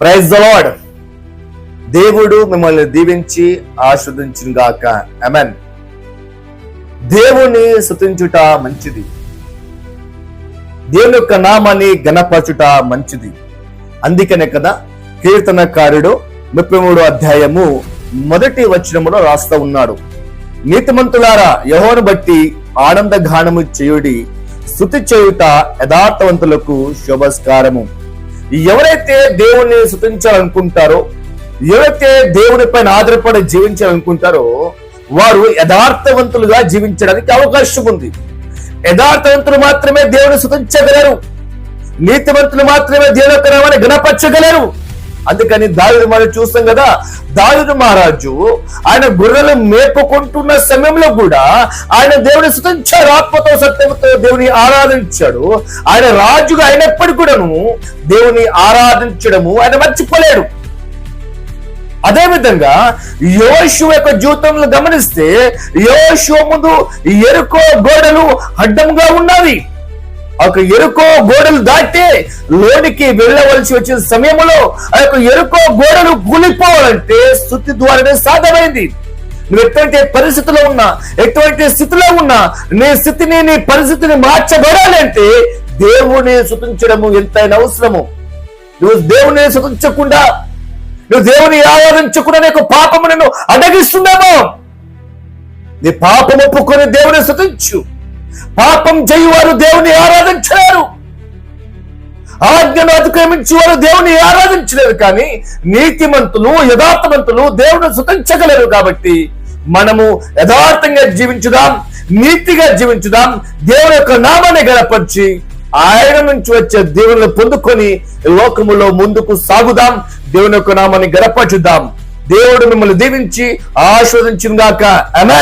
Praise the lord. దేవుడు మిమ్మల్ని దీవించి ఆశీర్వదించును గాక. ఆమేన్. దేవుని స్తుతించుట మంచిది, దేవుని యొక్క నామాన్ని ఘనపరచుట మంచిది. అందుకనే కదా కీర్తనకారుడు 33వ అధ్యాయము 1వ వచనములో రాస్తా ఉన్నాడు, నీతిమంతులారా యెహోవాను బట్టి ఆనంద గానము చేయుడి, స్తుతి చేయుట యథార్థవంతులకు శుభస్కారము. ఎవరైతే దేవుణ్ణి స్తుతించాలనుకుంటారో, ఎవరైతే దేవుని పైన ఆధారపడి జీవించాలనుకుంటారో వారు యథార్థవంతులుగా జీవించడానికి అవకాశం ఉంది. యథార్థవంతులు మాత్రమే దేవుని స్తుతించగలరు, నీతివంతులు మాత్రమే దేవుని యొక్క నామాన్ని ఘనపరచగలరు. అందుకని దావీదు మనం చూస్తాం కదా, దావీదు మహారాజు ఆయన గొర్రెలు మేపుకుంటున్న సమయంలో కూడా ఆయన దేవుని స్తుతించాడు, ఆత్మతో సత్యంతో దేవుని ఆరాధించాడు. ఆయన రాజుగా అయినప్పటికీ కూడాను దేవుని ఆరాధించడము ఆయన మర్చిపోలేడు. అదే విధంగా యోషువ యొక్క జీవితంలో గమనిస్తే, యోషువ ముందు యెరికో గోడలు అడ్డంగా ఉన్నవి. ఒక యెరికో గోడలు దాటి లోనికి వెళ్ళవలసి వచ్చిన సమయంలో ఆ యొక్క యెరికో గోడలు కూలిపోవాలంటే స్తుతి ద్వారానే సాధ్యమైంది. నువ్వు ఎటువంటి పరిస్థితిలో ఉన్నా, ఎటువంటి స్థితిలో ఉన్నా, నీ స్థితిని నీ పరిస్థితిని మార్చబడాలంటే దేవుని స్తుతించడము ఎంతైనా అవసరము. నువ్వు దేవుని స్తుతించకుండా, నువ్వు దేవుని ఆరాధించకుండా నీకు పాపము నిన్ను అడగిస్తుందేమో. నీ పాపం ఒప్పుకొని దేవుని స్తుతించు. పాపం చేయువారు దేవుని ఆరాధించలేరు, ఆజ్ఞను అతిక్రమించు వారు దేవుని ఆరాధించలేరు. కానీ నీతిమంతులు యథార్థవంతులు దేవుని స్తుతించగలరు. కాబట్టి మనము యథార్థంగా జీవించుదాం, నీతిగా జీవించుదాం, దేవుని యొక్క నామాన్ని గణపరిచి ఆయన నుంచి వచ్చే దేవుని పొందుకొని లోకములో ముందుకు సాగుదాం, దేవుని యొక్క నామాన్ని గణపరచుదాం. దేవుడు మిమ్మల్ని దీవించి ఆశీర్వదించును గాక. ఆమేన్.